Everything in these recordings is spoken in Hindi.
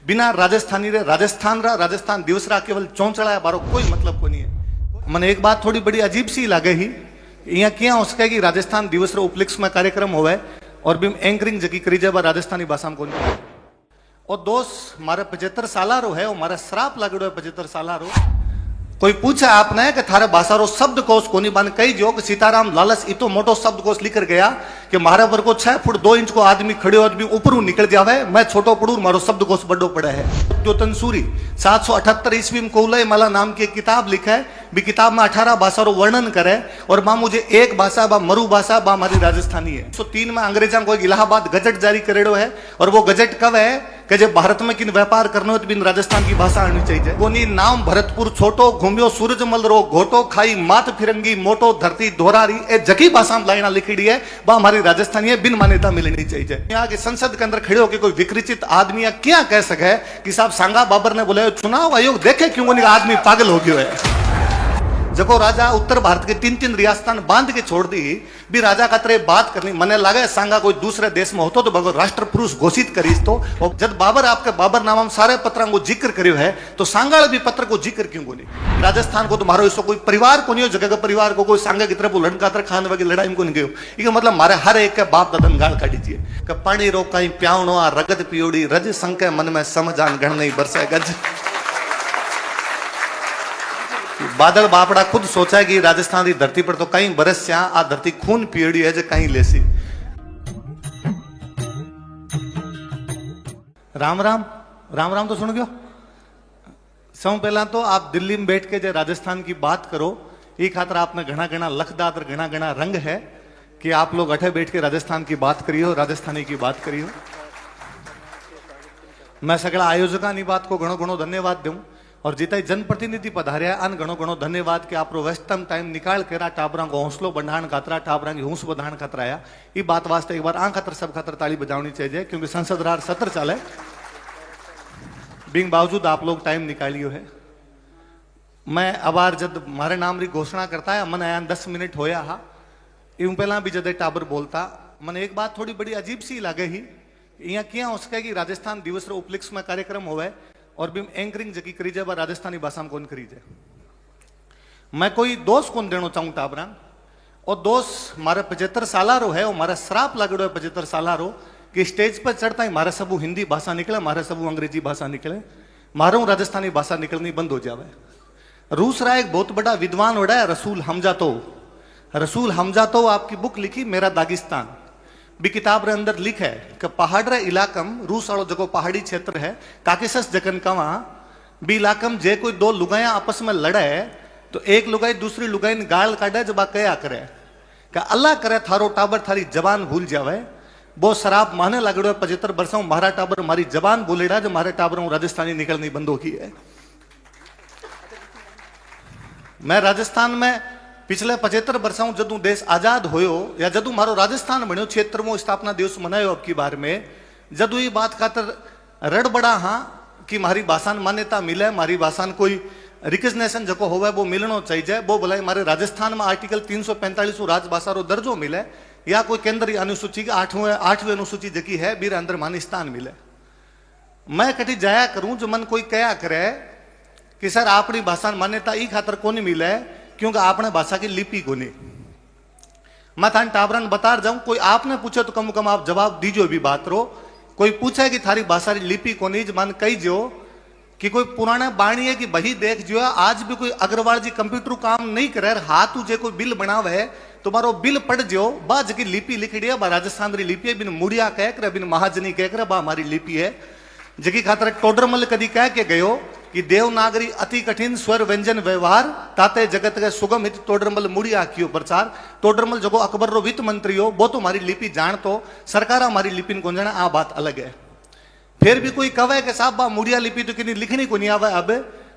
बिना राजस्थानी रे राजस्थान दिवस रा केवल चौंचड़ा बारो कोई मतलब को नहीं है। मैंने एक बात थोड़ी बड़ी अजीब सी लगे ही यहाँ क्या हो सके कि राजस्थान दिवस रो उपलक्ष्य में कार्यक्रम होवे और भी एंकरिंग जगी करी जाए राजस्थानी भाषा में कोनी। और दोस्त मारे 75 साल रो है और मारा श्राप लागड़ो है 75 साल रो। कोई पूछा आपने कि थारे भाषा रो शब्दकोश कोनी बन कही जो कि सीताराम लालच इतो मोटो शब्दकोश लिख गया कि मारे पर को 6 फुट 2 इंच को आदमी खड़े आदमी ऊपर निकल जावे, मैं छोटो पढ़ू मारो शब्दकोश बड़ो पड़ा है। जो तंसूरी 778 ईस्वी में कोलय माला नाम की एक किताब लिखा है, भी किताब में 18 भाषा रो वर्णन करे और मां मुझे एक भाषा बा मरु भाषा बा हमारी राजस्थानी है। 1903 में अंग्रेजा को एक इलाहाबाद गजट जारी करेड़ो है और वो गजट कब है कि जब भारत में किन व्यापार करने हो तो बिन राजस्थान की भाषा आनी चाहिए। कोनी नाम भरतपुर छोटो घूमियो सूरजमल रो घोटो खाई मात फिरंगी मोटो धरती दोहरारी ए जगी भाषा में लाइना लिखी है बा हमारी राजस्थानी है, बिन मान्यता मिलनी चाहिए। यहाँ के संसद के अंदर खड़े होकर कोई विकृचित आदमी क्या कह सके कि साहब सांगा बाबर ने बोले चुनाव आयोग देखे क्यों नहीं आदमी पागल हो गया है। जको राजा उत्तर भारत के 3-3 रियासतान बांध के छोड़ दी भी राजा का तरह बात करनी मने लगे सांगा कोई दूसरे देश में होतो तो भगवान राष्ट्र पुरुष घोषित करीस तो जब बाबर आपके बाबर नाम सारे पत्र को जिक्र करियो है तो सांगाल भी पत्र को जिक्र क्यों को नहीं। राजस्थान को तुम्हारो इसको कोई परिवार को नहीं हो, जगह का परिवार को कोई सांगा की तरफ लड़का तरह खान वगैरह लड़ाई को नहीं गयो। ये मतलब मारे हर एक के बाप दादन गाल काटी दीजिए कि पानी रो कहीं प्यावनो आ रगत पियोड़ी रज संके मन में समझान गण नहीं बरसे गज। बादल बापड़ा खुद सोचा है कि राजस्थान की धरती पर तो कहीं बरस से आ धरती खून पियड़ी है जो कहीं लेसी। राम राम राम राम तो सुन गयो। सब पहला तो आप दिल्ली में बैठ के जो राजस्थान की बात करो ये खातर आपने घना घना लखदात और घना घना रंग है कि आप लोग अठे बैठ के राजस्थान की बात करियो, राजस्थानी की बात करियो। मैं सगड़ा आयोजका नी बात को घणो घणो धन्यवाद दूं और जितना जनप्रतिनिधि पधारिया अन घणो घणो धन्यवाद कि आप वेस्टर्न टाइम निकाल कर टाबरा को हौसलो बढ़ाण खातरा टाबरा की हूस बढ़ाण खातरा आया। ये बात वास्ते एक बार आ खातर सब खातर ताली बजावनी चाहिए क्योंकि संसद रार सत्र चले बिंग बावजूद आप लोग टाइम निकालियो है। मैं अबार जब मारे नाम री घोषणा करता है मन आया 10 मिनट होया हा यूं पहला भी जदे टाबर बोलता मन एक बात थोड़ी बड़ी अजीब सी लगे ही यहाँ क्या हो सके कि राजस्थान दिवस रो उपलक्ष्य में कार्यक्रम होवे और भी एंकरिंग जगी करी जाए राजस्थानी भाषा में कौन करी जाए। मैं कोई दोष कौन देना चाहूं टाबरा और दोष मारे 75 साल रो है और मारा श्राप लागड़ो है 75 साल रो कि स्टेज पर चढ़ता ही मारे सबू हिंदी भाषा निकले, मारे सबू अंग्रेजी भाषा निकले, मारू राजस्थानी भाषा निकलनी बंद हो जावे। रूस रा एक बहुत बड़ा विद्वान उड़ा है रसूल हमजातो आपकी बुक लिखी मेरा दागिस्तान भी किताब रे अंदर लिख है कि पहाड़ रे इलाकम रूस वालों जगह पहाड़ी क्षेत्र है काकेसस जगन कवा भी इलाकम जे कोई 2 लुगाया आपस में लड़े तो एक लुगाई दूसरी लुगाई ने गाल काटे जब क्या करे कि अल्लाह करे थारो टाबर थारी जबान भूल जावे। वो शराब माने लगड़ो 75 वर्षों मारा टाबर मारी जबान बोलेड़ा जो मारे टाबर राजस्थानी निकलनी बंद हो गई है। मैं राजस्थान में पिछले 75 वर्षों जदू देश आजाद होयो या जदू मारो राजस्थान बनो 76वां स्थापना दिवस मनायो अब की बार में जदू ये बात खातर रड़ बड़ा हाँ कि मारी भाषा मान्यता मिले, मारी भाषा कोई रिकग्नेशन जको होवे वो मिलना चाहिए। वो बोला मारे राजस्थान में आर्टिकल 345 राजभाषा रो दर्जो मिले या कोई केंद्रीय अनुसूची 8वीं अनुसूची जकी है बीर अंदर मानी स्थान मिले। मैं कटी जाया करूं जो मन कोई कया करे कि सर अपनी भाषा मान्यता ई खातर को नहीं मिले क्योंकि आपने भाषा की लिपि को नहीं। मैं थान टाबरन बता जाऊं कोई आपने पूछे तो कम कम आप जवाब दीजो भी बात रो। कोई पूछे कि थारी भाषा की लिपि को नहीं मन कही जो कि कोई पुराना बाणी है कि बही देख जो आज भी कोई अग्रवाल जी कंप्यूटर काम नहीं करे हाथ तुझे कोई बिल बनावे तुम्हारो बिल पड़ जो बाज की लिपि लिख दिया बा राजस्थान री लिपि है बिन मुड़िया कह कर बिन महाजनी कह कर बा हमारी लिपि है जगी खातर टोडरमल कदी कह के गयो कि देवनागरी अति कठिन स्वर व्यंजन व्यवहार ताते जगत के सुगम हित तोडरमल मुड़िया कियो प्रचार। तोडरमल जगो अकबर रो वित्त मंत्री हो वो तो हमारी लिपि जान तो सरकार हमारी लिपि को जाना आ बात अलग है। फिर भी कोई कवे के साहब बा मुड़िया लिपि तो किन्हीं लिखनी को नहीं आवे अब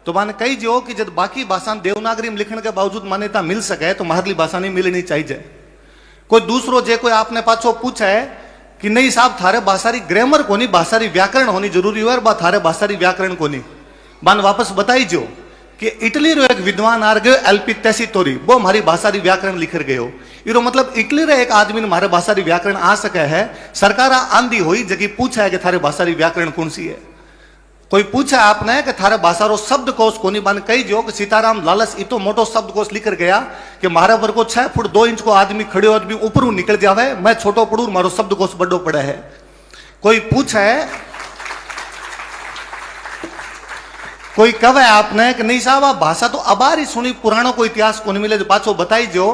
तो माने कही जो कि जब बाकी भाषा देवनागरी में लिखने के बावजूद मान्यता मिल सके तो मारली भाषा नहीं मिलनी चाहिए। कोई दूसरो जे कोई आपने पाछो पूछा है कि नहीं साहब थारे भाषारी ग्रामर को नहीं भाषारी व्याकरण होनी जरूरी है और थारे भाषारी व्याकरण को नहीं बान वापस बताई जो कि इटली रो एक विद्वान आ गयो एलपी तैसीतोरी वो हमारी भाषारी व्याकरण लिख गयो इरो मतलब इटली रे एक आदमी ने मारे भाषारी व्याकरण आ सके है सरकार आंधी हुई जगी पूछा है कि थारे भाषारी व्याकरण कौन सी है कोई पूछे आपने कि थारे भाषा रो शब्दकोश कोनी बन कही जो कि सीताराम लालच इतो मोटो शब्दकोश लिख गया कि मारा पर को 6 फुट 2 इंच को आदमी खड़े आदमी ऊपर निकल जावे, मैं छोटो पड़ू मारो शब्दकोश बड़ो पड़े है। कोई पूछे, कोई कहे आपने कि नहीं साहब भाषा तो अबार ही सुनी, पुराणों को इतिहास को नहीं मिले। पाछो बताई जो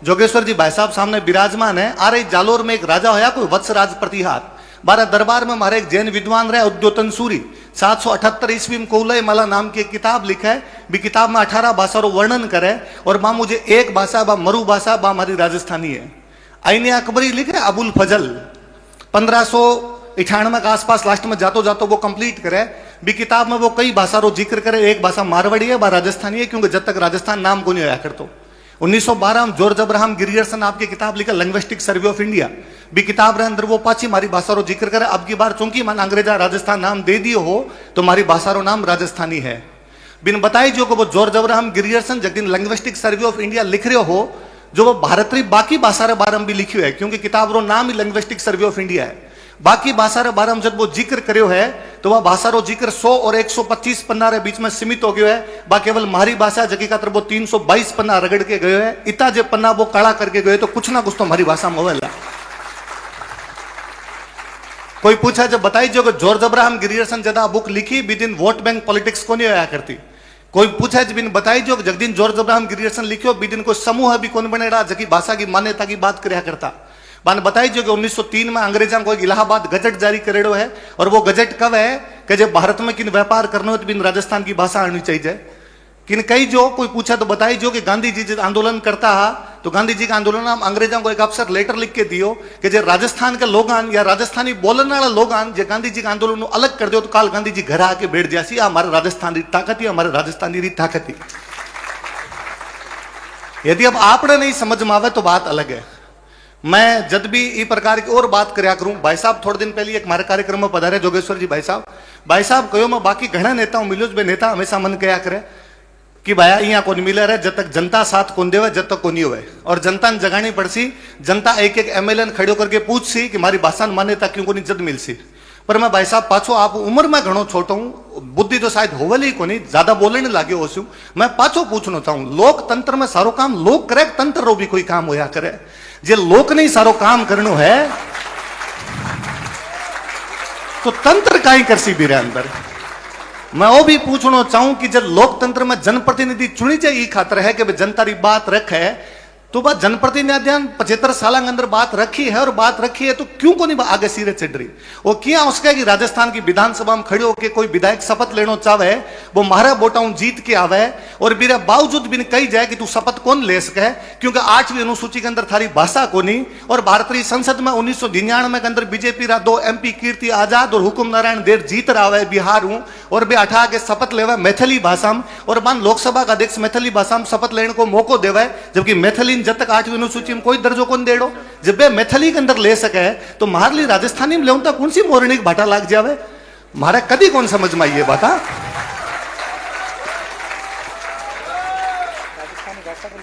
जोगेश्वर जी भाई साहब सामने विराजमान है। आ रही जालोर में एक राजा होया कोई वत्सराज प्रतिहार, बारह दरबार में हमारे एक जैन विद्वान रहे उद्योतन सूरी 778 ईस्वी में कौलय माला नाम की एक किताब लिखा है। भी किताब में 18 भाषा वर्णन करे और बा मुझे एक भाषा बा मरु भाषा बा हमारी राजस्थानी है। आईने अकबरी लिखे अबुल फजल 1598 के आसपास लास्ट में जातो जातो वो कंप्लीट करे। भी किताब में वो कई भाषा रो जिक्र करे, एक भाषा मारवाड़ी है बा राजस्थानी है, क्योंकि जब तक राजस्थान नाम को नहीं आया करतो। 1912 में जॉर्ज अब्राहम गिरियर्सन आपकी किताब लिखा लिंग्विस्टिक सर्वे ऑफ इंडिया, भी किताब रे अंदर वो पाची मारी भाषा रो जिक्र करे। अब की बार चूंकि मन अंग्रेजा राजस्थान नाम दे दियो हो तो मारी भाषा रो नाम राजस्थानी है। बिन बताई जो को वो जॉर्ज अब्राहम गिरियर्सन जब दिन लिंग्विस्टिक सर्वे ऑफ इंडिया लिख रहे हो, जो वो भारत री बाकी भाषा रे बारे में भी लिखियो है, क्योंकि किताब रो नाम ही लिंग्विस्टिक सर्वे ऑफ इंडिया है। बाकी भाषा रे बारे में जब वो जिक्र करियो है तो वह भाषा रो जिक्र 100 और 125 पन्ना रे बीच में सीमित हो गयो है। बा केवल मारी भाषा जगी का वो 322 पन्ना रगड़ के गयो है। इतना जो पन्ना वो काला करके गए तो कुछ ना कुछ तो हमारी भाषा में होवेला। कोई पूछा जब बताई जो जॉर्ज अब्राहम गिरियर्सन जदा बुक लिखी बिदिन वोट बैंक पॉलिटिक्स को नहीं आया करती। कोई पूछा जब बिन बताई जो जगदीन जॉर्ज अब्राहम गिरियर्सन लिखियो बिदिन को समूह भी कौन बनेगा जकी भाषा की मान्यता की बात करया करता। बान बताई जो कि 1903 में अंग्रेजा को इलाहाबाद गजट जारी करेड़ो है, और वो गजट कब है कि जब भारत में किन व्यापार करना हो तो बिन राजस्थान की भाषा आनी चाहिए। किन कई जो कोई पूछा तो बताई जो कि गांधी जी जब आंदोलन करता है तो गांधी जी का आंदोलन में अंग्रेजों को एक अफसर लेटर लिख के दियो कि जो राजस्थान के लोगान या राजस्थानी बोलने वाले लोगान जो गांधी जी का आंदोलन अलग कर दो तो काल गांधी जी घर आके बैठ जासी, हमारे राजस्थानी ताकत ही हमारे राजस्थानी री ताकत ही। यदि अब आपने नहीं समझ में आवे तो बात अलग है। मैं जब भी इस प्रकार की और बात करया करूं, भाई साहब थोड़े दिन पहले एक हमारे कार्यक्रम में पधारे जोगेश्वर जी भाई साहब कहो मैं बाकी घना नेताओं मिलो बे नेता हमेशा मन कया करे कि भाया यहाँ कौन मिले रहे जब तक जनता साथ कौन देवे जब तक कौन नहीं हुए, और जनता ने जगानी पड़सी। जनता एक एक एमएलए खड़ो करके पूछ सी कि मारी भाषा मान्यता क्यों को नहीं जद मिल सी। पर मैं भाई साहब पाछो आप उम्र में घणो छोटो हूं, बुद्धि तो शायद होवल ही को नहीं, ज्यादा बोलने लगे हो सू। मैं पाछो पूछना चाहूं लोकतंत्र में सारो काम लोग करे, तंत्र रो भी कोई काम होया करे। जे लोक नहीं सारो काम करनो है तो तंत्र काई करसी भी अंदर। मैं वो भी पूछना चाहूं कि जब लोकतंत्र में जनप्रतिनिधि चुनी जाए खातर है कि जनता की बात रखे, तो बात जनप्रतिनिधि 75 साल के अंदर बात रखी है, और बात रखी है तो क्यों को नहीं आगे सिरे चढ़ रही। वो क्या उसका कि राजस्थान की विधानसभा में खड़े होकर कोई विधायक शपथ लेना चाहे, वो मारा बोटाऊं जीत के आवे और मेरे बावजूद भी कही जाए कि तू शपथ कौन ले सके, क्योंकि 8वीं अनुसूची के अंदर थारी भाषा को नहीं। और भारतीय संसद में 1999 के अंदर बीजेपी रा 2 MP कीर्ति आजाद और हुकुम नारायण देर जीत रहा है बिहार हूं, और बे अठा के शपथ लेवा मैथिली भाषा में, और मान लोकसभा का अध्यक्ष मैथिली भाषा में शपथ लेने को मौको देवा, जबकि मैथिली जब तक 8वीं अनुसूची में कोई दर्जो कौन देड़ो। जब वे मैथिली के अंदर ले सके तो मार ली राजस्थानी में लेऊं तक कौन सी मोरनी भाटा लाग जावे, मारा कभी कौन समझ में आई ये बात।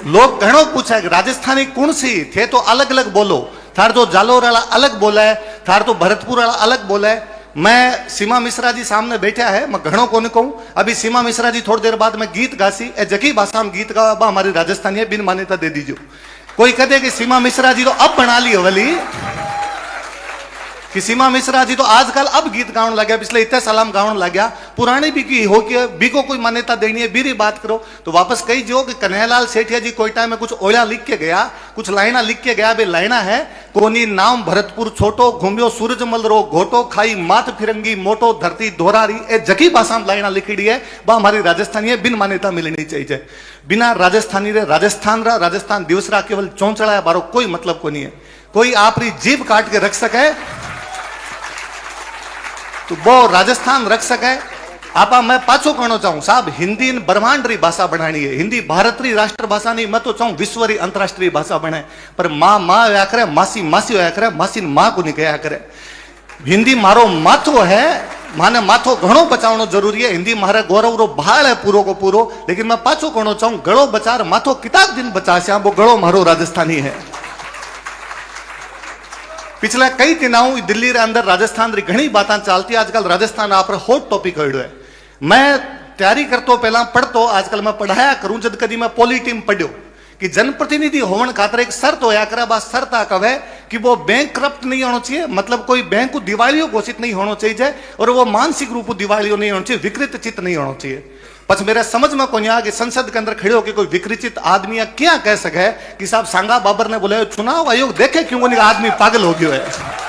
लोग घणो पूछा कि राजस्थानी कौन सी थे तो अलग अलग बोलो, थार तो जालोर वाला अलग बोला है, थार तो भरतपुर वाला अलग बोला है। मैं सीमा मिश्रा जी सामने बैठा है, मैं घणो को कहूं। अभी सीमा मिश्रा जी थोड़ी देर बाद में गीत गासी, जकी भाषा में गीत गा हमारी राजस्थानी है, बिन मान्यता दे दीजिए। कोई कहते कि सीमा मिश्रा जी तो अब बना ली हवली, कि सीमा मिश्रा जी तो आजकल अब गीत गाने लग गया, पिछले इतने साल में गाने लग गया, पुरानी भी की हो के भी को कोई मान्यता देनी है बीरी बात करो। तो वापस कही जो कि कन्हैयालाल सेठिया जी कोयटा में कुछ ओला लिख के गया, कुछ लाइना लिख के गया, बे लाइना है कोनी नाम भरतपुर छोटो घूमियो सूरजमल रो घोटो खाई मात फिरंगी मोटो धरती दोहरारी, ए जकी भाषा में लाइना लिखी है वह हमारी राजस्थानी है, बिन मान्यता मिलनी चाहिए। बिना राजस्थानी रे राजस्थान दिवस रा केवल चौंचड़ा है, बारो कोई मतलब को नहीं है। कोई आपरी जीभ काट के रख सके तो वो राजस्थान रख सके। आप मैं पाछो कहना चाहूं साहब, हिंदी ब्रह्मांड री भाषा बनानी है, हिंदी भारत री राष्ट्रभाषा नहीं, मैं तो चाहूं विश्व री अंतरराष्ट्रीय भाषा बने। पर माँ माँ होया करे, मासी मासी होया करे, मासी माँ को नहीं कहा करे। हिंदी मारो माथो है, माने माथो घणो बचावनो जरूरी है। हिंदी मारे गौरव रो भाड़ है पूरो को पूरो, लेकिन मैं पाछो कहना चाहूं गड़ो बचार माथो किताब दिन बचा, वो गड़ो मारो राजस्थानी है। पिछले कई दिनों दिल्ली रे अंदर राजस्थान री घणी बातें चलती, आजकल राजस्थान आप हॉट टॉपिक हो है। मैं तैयारी करतो पहला पढ़तो, आजकल मैं पढ़ाया करूं, जद कदी मैं पोली टीम पढ़ो कि जनप्रतिनिधि होने खातर एक शर्त होया करे, बा शर्त आ कवे कि वो बैंक करप्ट नहीं होना चाहिए, मतलब कोई बैंक को दिवालियों घोषित नहीं होना चाहिए, और वो मानसिक रूप दिवालियों नहीं होना चाहिए, विकृत चित्त नहीं होना चाहिए। पछ मेरे समझ में को कि संसद के अंदर खड़े होकर कोई विकृचित आदमी क्या कह सके कि साहब सांगा बाबर ने बोला चुनाव आयोग देखे क्यों नहीं, आदमी पागल हो गया है।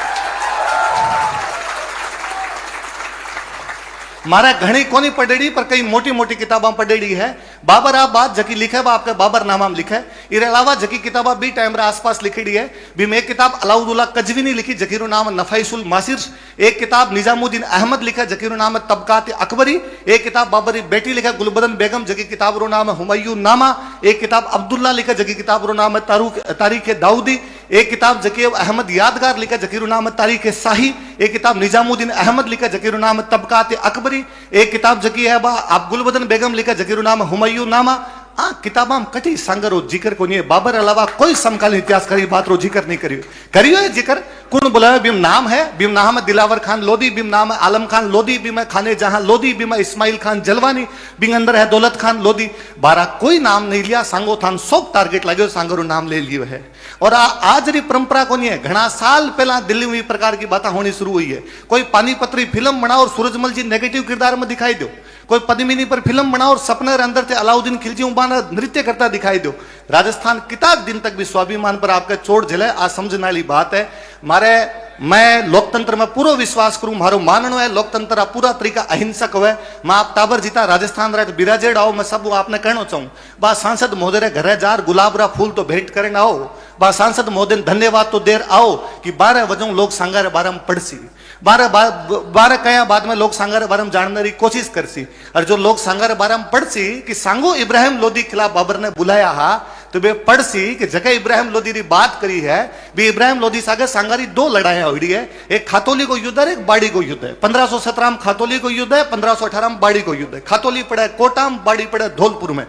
मारा घणी कोनी पढ़ेड़ी पर कई मोटी मोटी किताबा पढ़ेड़ी है। बाबर आप बात जकी लिखे बा आपके बाबर नामा में लिखे, इरे अलावा जकी किताबा बी टाइम रे आसपास लिखेड़ी है। भी में एक किताब अलाउद्दौला कजवीनी लिखी जकीरो नाम नफाइसुल मासिर, एक किताब निजामुद्दीन अहमद लिखा जकीरो नाम तबकात अकबरी, एक किताब बाबरी बेटी लिखा गुलबदन बेगम जकी किताब रो नाम हुमायूं नामा, एक किताब अब्दुल्ला लिखा जकी किताब रो नाम तारीख दाऊदी, एक किताब जकीर अहमद यादगार लिखा जकीरो नाम तारीख शाही, एक किताब निजामुद्दीन अहमद लिखा जकीरो नाम तबकात अकबरी, एक किताब जकी है बा आप गुलबदन बेगम लिखा जकीरो नाम हुमायूं नामा। आ किताबा कटी सांगरो जिक्र को नहीं, बाबर अलावा कोई समकालीन इतिहास करी बात रो जिक्र नहीं करियो है जिक्र कौन बुलाया, बिम नाम है, बिम नाम है दिलावर खान लोधी, बिम नाम है आलम खान लोधी, बिम है खाने जहां लोधी, बिम है इस्माइल खान जलवानी, बिंग अंदर है दौलत खान लोधी। बारह कोई नाम नहीं लिया, सांगो थान सोक टारगेट लगे सांगरो नाम ले लियो है। और आज री परंपरा को नहीं है, घना साल पहला दिल्ली में प्रकार की बातें होनी शुरू हुई है। कोई पानीपत्री फिल्म बनाओ और सूरजमल जी नेगेटिव किरदार में दिखाई दो, कोई पद्मिनी पर फिल्म बनाओ और सपने अंदर थे अलाउद्दीन खिलजी उबाना नृत्य करता दिखाई दो। राजस्थान किताब दिन तक भी स्वाभिमान पर आपका चोट झले, आज समझने वाली बात है। मारे मैं लोकतंत्र में पूरा विश्वास करूं, मारो माननो है लोकतंत्र पूरा तरीका अहिंसक हुए। मैं आप ताबर जीता राजस्थान राज बिराजेड़ आओ, मैं सब आपने कहना चाहूं बा सांसद महोदय घरे जार गुलाबरा फूल तो भेंट करें आओ, बा सांसद महोदय धन्यवाद तो देर आओ कि 12 वजों लोग सांगारे बारे में पढ़सी, 12 कया बाद में लोग सांगारे बारे में जानने की कोशिश करसी। और जो लोग सांगारे बारे में पढ़सी कि सांगो इब्राहिम लोधी खिलाफ बाबर ने बुलाया हा, तो वे पढ़सी कि जगह इब्राहिम लोधी की बात करी है, भी इब्राहिम लोधी सागे सांगारी 2 लड़ाइयां हुई है, एक खातोली को युद्ध है, एक बाड़ी को युद्ध है। 1517 में खातोली को युद्ध है, 1518 में बाड़ी को युद्ध है। खातोली पड़ा है कोटा में, बाड़ी पड़ा है धौलपुर में।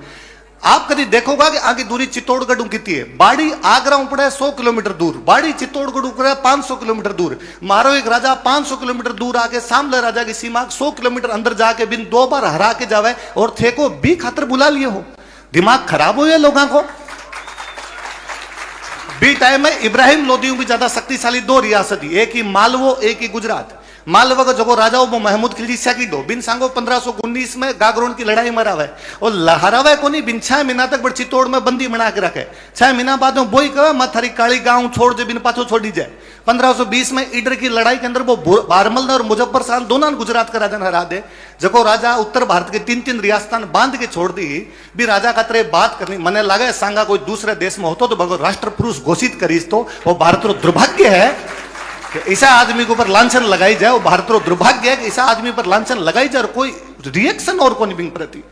आप कभी देखोगा कि आगे दूरी चित्तौड़गढ़ कितनी है, बाड़ी आगरा पड़ा है 100 किलोमीटर दूर, बाड़ी चित्तौड़गढ़ पड़ा है 500 किलोमीटर दूर। मारो एक राजा 500 किलोमीटर दूर आके सामले राजा की सीमा 100 किलोमीटर अंदर जाके बिन 2 बार हरा के जावे और थे को भी खातर बुला लिए हो। दिमाग खराब हो गया लोगों को। बी टाइम में इब्राहिम लोधी भी ज्यादा शक्तिशाली 2 रियासत ही, एक ही मालवो एक ही गुजरात। मालवा का जो राजा वो महमूद खिलजी सेकंड हो, बिन सांगो 1519 में गागरोन की लड़ाई में हरावे और हरावे को नहीं, बिन 6 महीना तक बड़ चित्तौड़ में बंदी बना के रखे। 6 महीना बाद में बोई कहे मत थारी काली गांव छोड़ दे, बिन पाछो छोड़ी जाए। 1520 में ईडर की लड़ाई के अंदर वो बारमल और मुजफ्फर शाह दोनों गुजरात का राजा ने हरा दे। जको राजा उत्तर भारत के 3-3 रियासतान बांध के छोड़ दी, भी राजा का तरह बात करनी मने लगे सांगा कोई दूसरे देश में होतो तो भगो राष्ट्र पुरुष घोषित करीस तो वो भारत रो दुर्भाग्य है कि ऐसा आदमी के ऊपर लांछन लगाई जाए। वो भारत रो दुर्भाग्य है कि ऐसा आदमी पर लांछन लगाई जाए और कोई रिएक्शन और कोई बिंग प्रति।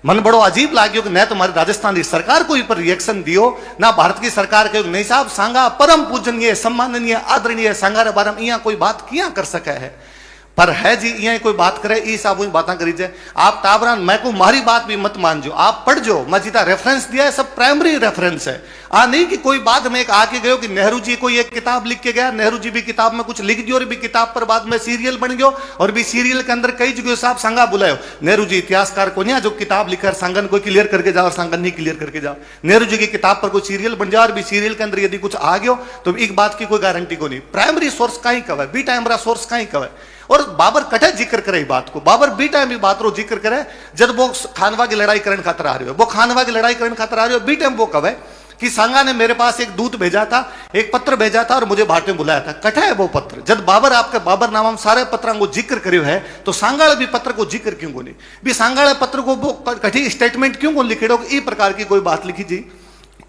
मन बड़ो अजीब लाग्यो कि न तुम्हारी राजस्थान की सरकार को पर रिएक्शन दियो, ना भारत की सरकार के नहीं साहब सांगा परम पूजनीय सम्माननीय आदरणीय सांगारे बारे में यहाँ कोई बात किया कर सके है। पर है जी यहाँ कोई बात करे इस आप बात करी जाए। आप ताबरान मैं को मारी बात भी मत मान जो, आप पढ़ जो, मैं जीता रेफरेंस दिया है सब प्राइमरी रेफरेंस है। नहीं कि कोई बाद में एक आके गयो कि नेहरू जी कोई एक किताब लिख के गया, नेहरू जी भी किताब में कुछ लिख दियो और भी किताब पर बाद में सीरियल बन गयो और भी सीरियल के अंदर कई जगह साहब सांगा बुलायो। नेहरू जी इतिहासकार को नहीं जो किताब लिखकर सांगन को क्लियर करके जाओ, सांगन नहीं क्लियर करके जाओ। नेहरू जी की किताब पर कोई सीरियल बन जाओ और भी सीरियल के अंदर यदि कुछ आ गयो तो एक बात की कोई गारंटी को नहीं। प्राइमरी सोर्स का ही कवे, बी टाइम सोर्स का ही कवे। और बाबर कटे जिक्र करे बात को, बाबर बी टाइम भी बात रो जिक्र करे जब वो खानवा की लड़ाई करने खातर आ रही हो, वो खानवा की लड़ाई करने खातर आ रही हो, बी टाइम वो कवे कि सांगा ने मेरे पास एक दूत भेजा था, एक पत्र भेजा था और मुझे भारत में बुलाया था। कटा है वो पत्र, जब बाबर आपके बाबर नाम सारे पत्रों को जिक्र करियो है तो सांगाल भी पत्र को जिक्र क्यों को नहीं, भी सांगाल पत्र को वो कठी स्टेटमेंट क्यों को लिखेड़ो ई प्रकार की कोई बात लिखी जी।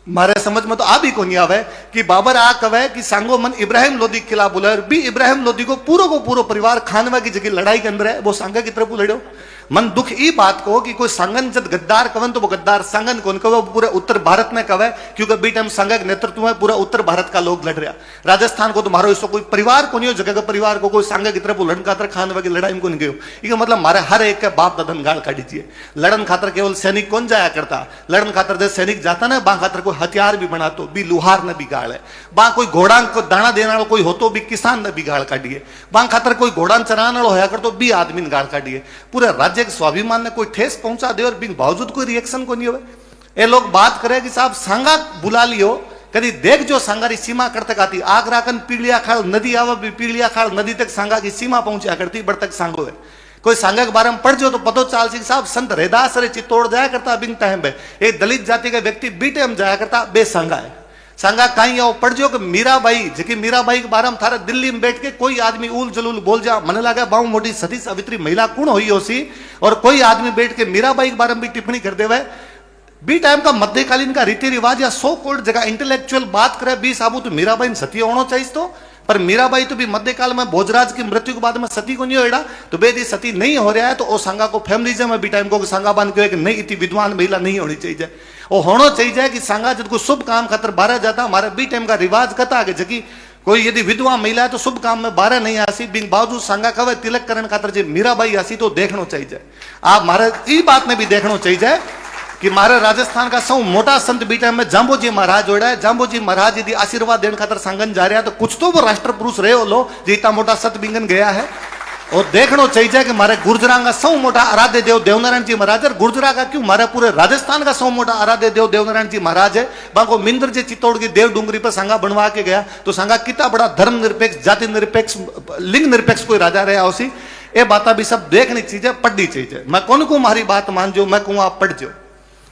मारे समझ में तो आ भी को नहीं आवे कि बाबर आ कवे कि सांगो मन इब्राहिम लोधी के खिलाफ बुलाए, भी इब्राहिम लोधी को पूरो परिवार खानवा की जगह लड़ाई के अंदर है वो सांगा की तरफ लड़ो। मन दुख ई बात को कि कोई संगन जब गद्दार कवन तो वो गद्दार संगन कौन कवे, पूरे उत्तर भारत में कवे क्योंकि बी टाइम संघ के नेतृत्व में पूरा उत्तर भारत का लोग लड़ रहा। राजस्थान को तुम्हारो इसको कोई परिवार को नहीं हो, जगह का परिवार को कोई संघ की तरफ लड़न खातर खानवा की लड़ाई में को नहीं गयो। ये मतलब मारे हर एक के बाप दादन गाल काट दीजिए। लड़न खातर केवल सैनिक कौन जाया करता, लड़न खातर जब सैनिक जाता ना बा खातर कोई हथियार भी बनातो बी लुहार न बिगाड़ है। बा कोई घोड़ा को दाना देने वाला कोई होतो बी किसान न बिगाड़ काटिए। बा खातर कोई घोड़ा चराने वाला होया करतो बी आदमी ने गाड़ काटिए। पूरे राज्य के स्वाभिमान ने कोई ठेस पहुंचा दे और बिन बावजूद कोई रिएक्शन को नहीं हो। ये लोग बात करे कि साहब सांगा बुला लियो, कभी देख जो सांगा की सीमा कर तक आती। आगरा कन पीलिया खाल नदी आवा भी पीलिया खाल नदी तक सांगा की सीमा पहुंचा करती, बड़ तक सांगो है। कोई सांगा के बारे में पढ़ जो तो पतो चाल सिंह साहब संत रैदास रे चित्तौड़ जाया करता बिन टाइम पे एक दलित जाति का व्यक्ति बीटे में जाया करता बे सांगा है। सांगा कहीं आओ पढ़ जो कि मीराबाई जी मीराबाई के बारे में थारा दिल्ली में बैठ के कोई आदमी उल जलूल बोल जा मन लगा बाऊ मोटी सती सावित्री महिला कौन हुई होसी और कोई आदमी बैठ के मीराबाई के बारे में भी टिप्पणी कर देवे। बी टाइम का मध्यकालीन का रीति रिवाज या सो कोल्ड जगह इंटेलेक्चुअल बात करे बी साबू तो मीराबाई सती होना चाहिए तो, पर मीराबाई तो भी मध्यकाल में भोजराज की मृत्यु के बाद में सती को नहीं होएगा तो बेदी सती नहीं हो रहा है तो वो सांगा को फेमलिज्म है बी टाइम को सांगा बांध के नहीं इतनी विद्वान महिला नहीं होनी चाहिए। वो होना चाहिए कि सांगा जब कोई शुभ काम खातर बारह जाता हमारे बी टाइम का रिवाज कता आगे जबकि कोई यदि विधवा महिला है तो शुभ काम में बारह नहीं आसी बिन बावजूद सांगा कवे तिलक करण खातर जो मीराबाई आसी तो देखना चाहिए। आप मारे ई बात में भी देखना चाहिए कि मारे राजस्थान का सौ मोटा संत बीटा में जाम्बोजी महाराज जोड़ा है। जाम्बोजी महाराज यदि आशीर्वाद देने खातर सांगन जा रहा है तो कुछ तो वो राष्ट्र पुरुष रहे हो लो जो इतना मोटा सत बिंगन गया है। और देखना चाहिए कि मारे गुर्जरा का सौ मोटा आराध्य देव देवनारायण जी महाराज और गुर्जरा का क्यों मारे पूरे राजस्थान का सौ मोटा आराध्य देव देवनारायण जी महाराज है। बाको मिंदर जी चित्तौड़ की देव डूंगरी पर सांगा बनवा के गया तो सांगा कितना बड़ा धर्म निरपेक्ष जाति निरपेक्ष लिंग निरपेक्ष कोई राजा रहा उसी। ये बात भी सब देखनी चाहिए पढ़नी चाहिए। मैं कौन को हमारी बात मान जो मैं कहूँ आप पढ़ जो।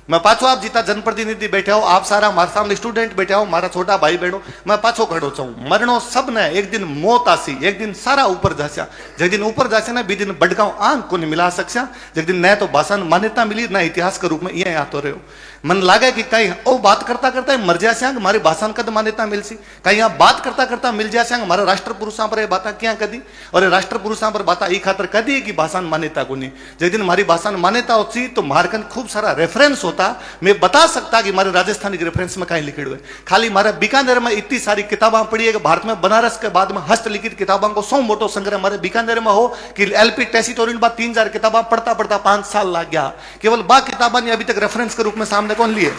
मैं पाछो आप जीता जनप्रतिनिधि बैठे हो आप सारा हमारे सामने स्टूडेंट बैठे हो मारा छोटा भाई बहनों मैं पाछो खड़ो चाहूँ मरणो सब ने एक दिन मौत आसी एक दिन सारा ऊपर जास्या जब दिन ऊपर जासे ना बी दिन बड़गांव आंख को नहीं मिला सकसा जब दिन न तो भाषा मान्यता मिली न इतिहास के रूप में ये आतो रहे हो। मन लागे कि कहीं ओ बात करता करता मर जाए हमारी भाषा कद मान्यता मिल सी कहीं यहाँ बात करता करता मिल जाए हमारे राष्ट्र पुरुषों पर बात क्या कदी और राष्ट्र पुरुषों पर बात ई खातर कदी कि भाषा मान्यता को नहीं जिस दिन हमारी भाषा मान्यता होती तो मारकन खूब सारा रेफरेंस होता मैं बता सकता कि हमारे राजस्थानी रेफरेंस में कहीं लिखे हुए खाली हमारे बीकानेर में इतनी सारी किताबें पढ़ी है कि भारत में बनारस के बाद में हस्तलिखित किताबों को सौ मोटो संग्रह हमारे बीकानेर में हो कि एलपी टेसिटोरियन बाद 3,000 किताबें पढ़ता पढ़ता 5 साल लग गया केवल बा किताबें अभी तक रेफरेंस के रूप में सामने कौन लिए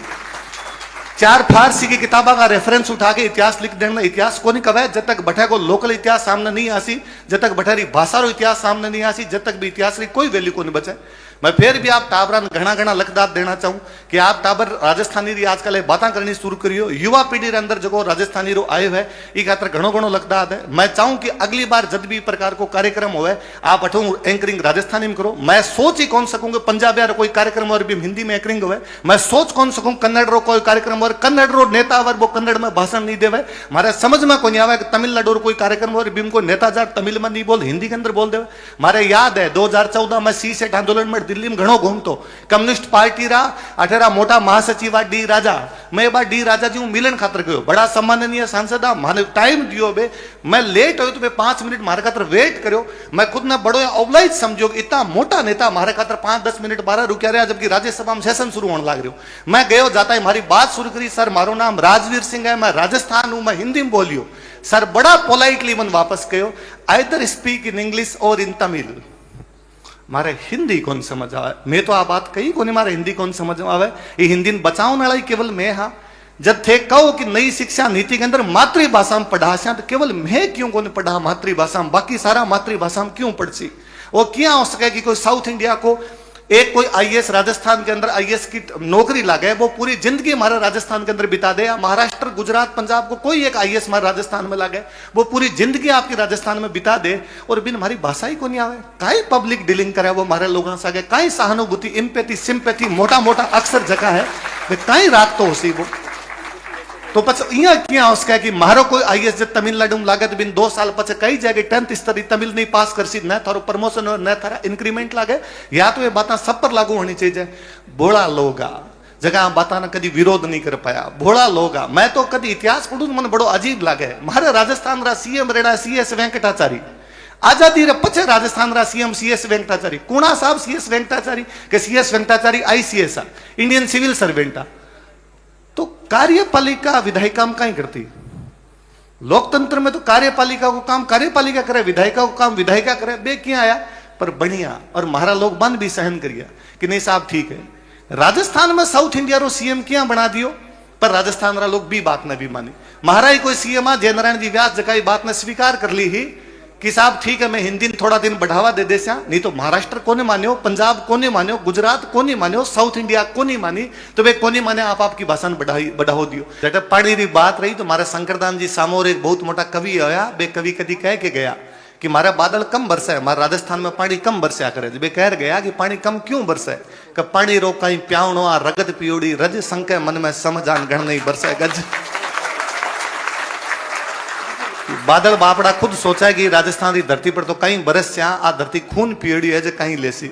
4 फारसी की किताबों का रेफरेंस उठा के इतिहास लिख देना इतिहास को नहीं कवे जब तक बठे को लोकल इतिहास सामने नहीं आसी जब तक बठेरी भाषा रो इतिहास सामने नहीं आसी जब तक भी इतिहास की कोई वैल्यू को नहीं बचे। मैं फिर भी आप टाबरा घना घना लखदार देना चाहूँ कि आप टाबर राजस्थानी री आजकल बातें करनी शुरू करियो युवा पीढ़ी के अंदर जो राजस्थानी रो आयो है ये खातर घणो घणो लखदार है। मैं चाहूँ कि अगली बार जब भी प्रकार को कार्यक्रम होवे आप अठो एंकरिंग राजस्थानी में करो। मैं सोच ही कौन सकूंगा पंजाबी रो कोई कार्यक्रम और भी हिंदी में एंकरिंग होवे मैं सोच कौन सकूँ कन्नड़ रो कोई कार्यक्रम और कन्नड़ रो नेता और वो कन्नड़ में भाषण नहीं देवे हमारे समझ में को नहीं आवे तमिलनाडु रो कोई कार्यक्रम और भी को नेता जार तमिल में नहीं बोल हिंदी के अंदर बोल देवे। हमारे याद है 2014 में सी सेट आंदोलन में दिल्ली में घणो घूमतो कम्युनिस्ट पार्टी रा अठेरा मोटा महासचिव डी राजा मैं बा डी राजा जी मिलन खातर गयो बड़ा सम्माननीय सांसद माने टाइम दियो बे मैं लेट हो तो बे 5 मिनट मारे खातर वेट करो मैं खुद ने बड़ो ऑब्लाइज समझो इतना मोटा नेता मारे खातर 5-10 मिनट 12 रुकिया रहा जबकि राज्यसभा में सेशन शुरू होने लग रही मैं गयो जाता है हमारी बात शुरू करी सर मारो नाम राजवीर सिंह है मैं राजस्थान हूं मैं हिंदी में बोलियो सर बड़ा पोलाइटली मन वापस गयो आइदर स्पीक इन इंग्लिश और इन तमिल मारे हिंदी कौन समझ आवे मैं तो आ बात कही कोनी मारे हिंदी कौन समझ आवे ये हिंदी बचाओ नाला केवल मैं हाँ जब थे कहो कि नई शिक्षा नीति के अंदर मातृभाषा में पढ़ा तो केवल मैं क्यों को पढ़ा मातृभाषा में बाकी सारा मातृभाषा में क्यों पढ़ सी वो क्या हो सके कि कोई साउथ इंडिया को एक कोई आईएएस राजस्थान के अंदर आईएएस की नौकरी लगे वो पूरी जिंदगी हमारे राजस्थान के अंदर बिता दे महाराष्ट्र गुजरात पंजाब को कोई एक आईएएस हमारे राजस्थान में लगे वो पूरी जिंदगी आपकी राजस्थान में बिता दे और बिन हमारी भाषा ही को नहीं आवे काई पब्लिक डीलिंग करे वो हमारे लोगों से आगे काई सहानुभूति इम्पैथी सिंपैथी मोटा मोटा अक्सर जगह है काई रात तो होसी वो तो पछ इं क्या उसका कि मारो कोई आईएएस जब तमिलनाडु में लागत बिन 2 साल पछ कई जगह 10th स्तर तमिल नहीं पास कर सी न थारो प्रमोशन और न थारा इंक्रीमेंट लागे या तो ये बात सब पर लागू होनी चाहिए। भोला लोग जगह बात कभी विरोध नहीं कर पाया भोला लोग मैं तो कभी इतिहास पढ़ू मन बड़ो अजीब लागे मारे राजस्थान रा सीएम रेड़ा CS वेंकटाचारी आजादी रे पछे राजस्थान रा सीएम CS वेंकटाचारी कुणा साहब CS वेंकटाचारी के CS Venkatachari ICS Indian civil servant तो कार्यपालिका विधायिका में कहीं करती लोकतंत्र में तो कार्यपालिका को काम कार्यपालिका करे विधायिका को काम विधायिका करे बे क्या आया पर बढ़िया और महारा लोग बन भी सहन करिया कि नहीं साहब ठीक है। राजस्थान में साउथ इंडिया रो सीएम क्या बना दियो पर राजस्थान वाला लोग भी बात न भी मानी। महाराज कोई सीएम जय नारायण जी व्यास जगह बात ने स्वीकार कर ली ही कि साहब ठीक है मैं हिंदी थोड़ा दिन बढ़ावा दे दे, नहीं तो महाराष्ट्र को नहीं मान्यो, पंजाब को नहीं मान्यो, गुजरात को नहीं मान्यो, साउथ इंडिया को नहीं मानी, तो वे को नहीं माने आप आपकी भाषा बढ़ाओ दियो। जब पानी की बात रही तो मारे शंकरदान जी सामोर एक बहुत मोटा कवि आया, वे कवि कदी कह के गया कि मारा बादल कम बरसा है, हमारे राजस्थान में पानी कम बरसा करे। वे कह गया कि पानी कम क्यों बरसा है, कि पानी रो कहीं प्यावणो आ रगत पियोड़ी रज संके मन में समझान गण नहीं बरसा गज। बादल बापड़ा खुद सोचा कि राजस्थान की धरती पर तो कहीं बरस से आ धरती खून पियोड़ी है जो कहीं लेसी।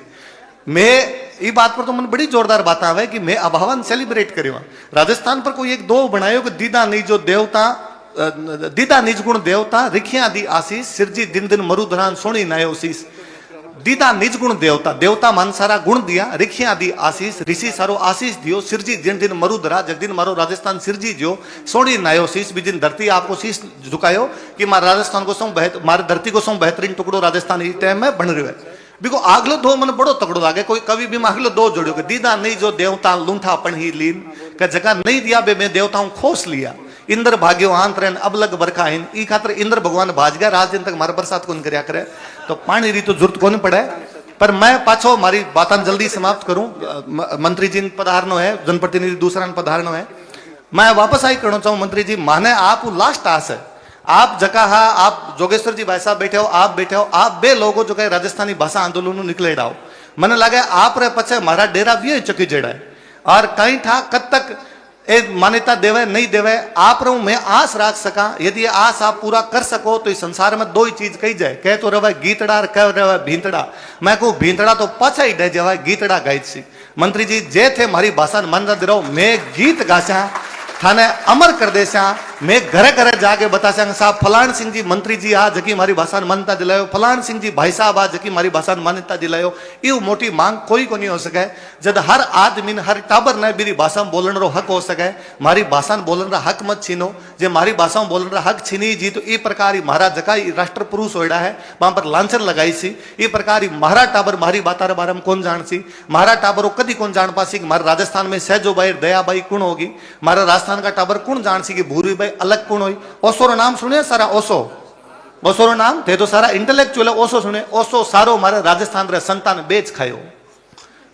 मैं ये बात पर तो मन बड़ी जोरदार बात आवे कि मैं अभावन सेलिब्रेट करूँ राजस्थान पर कोई एक दो बनायो कि दीदा नहीं जो देवता दीदा निज गुण देवता रिखिया दी आशीष सिरजी दिन दिन मरुधरान सोनी नायो शीश। दीदा निज गुण देवता, देवता मान सारा गुण दिया, रिखिया दी आशीष ऋषि सारो आशीष दियो, सिरजी दिन दिन मरुधरा जगदिन मारो राजस्थान सिरजी जो सोनी नायो शीश। भी दिन धरती आपको शीश झुकायो कि मारे राजस्थान को सौ मारे धरती को सौ बेहतरीन टुकड़ो राजस्थान इस टाइम में बन रहा है। बिको आगलो दो मन बड़ो तकड़ो लागे, कोई कवि भी आगलो दो जोड़ो कि दीदा नहीं जो देवता लूंठा पण ही लीन का जगह नहीं दिया बे मैं देवताओं खोस लिया। इंद्र भाग्यो आंतरन अब लग बरखा इन ई खातर इंद्र भगवान भाज गया रात दिन तक मारे बरसात कौन करया करे, तो पानी री तो जरूरत कौन पड़े। पर मैं पाछो मारी बातां जल्दी समाप्त करूं, मंत्री जी पधारनो है, जनप्रतिनिधि दूसरा पधारनो है। मैं वापस आई करना चाहूं मंत्री जी, माने आप लास्ट आस है, आप जगह आप जोगेश्वर जी भाई साहब बैठे हो, आप बैठे हो, आप बे लोगों जो कहे राजस्थानी भाषा आंदोलन निकले रहो, मैंने लगे आप रे पचे मारा डेरा भी चकी जेड़ा है और कहीं था कद तक ए मान्यता देवे नहीं देवे आप रू मैं आस रख सका। यदि आस आप पूरा कर सको तो इस संसार में दो ही चीज कही जाए, कह तो रवे गीतड़ा और कह रवे भींतड़ा। मैं कहूँ भींतड़ा तो पाछा ही डे जावा गीतड़ा गाई सी। मंत्री जी जे थे मारी भाषा मन दे रहो, मैं गीत गासा थाने अमर कर देसा, मैं घरे घरे जाके बता साहब फलान सिंह जी मंत्री जी आ जकी मारी भाषा मान्यता दिलायो, फलान सिंह जी भाई साहब आ जकी मारी भाषा मान्यता दिलायो। ये मोटी मांग कोई को नहीं हो सके जब हर आदमी हर टाबर ने मेरी भाषा में बोलने रो हक हो सके। मारी भाषा में बोलने हक मत छीनो, जे मारी भाषा में बोलने हक छीनी जी तो ये प्रकार महाराज जगह राष्ट्र पुरुष होड़ा है वहां पर लांछन लगाई सी। ये प्रकार महारा टाबर मारी बातार बारे में कौन जान सी, महारा टाबर कदी कौन जान पासी कि मारे राजस्थान में सहजोबाई दयाबाई कौन होगी, मारा राजस्थान का टाबर कौन जान सी कि भूरी भाई अलग कौन हुई। ओसो रो नाम सुने सारा, ओसो ओसो रो नाम थे तो सारा इंटेलेक्चुअल ओसो सुने, ओसो सारो मारे राजस्थान रे संतान बेच खायो।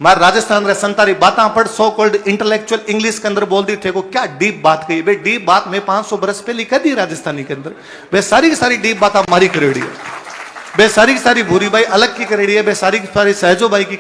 मारे राजस्थान रे संतारी बातां पढ़ सो कॉल्ड इंटेलेक्चुअल इंग्लिश के अंदर बोल दी थे को क्या डीप बात कही बे, डीप बात में 500 बरस पहले कर दी राजस्थानी के अंदर। बे सारी की सारी डीप बात मारी करेड़ी है, बे सारी की सारी भूरी भाई अलग की करेड़ी है, बे सारी की सारी सहजो भाई की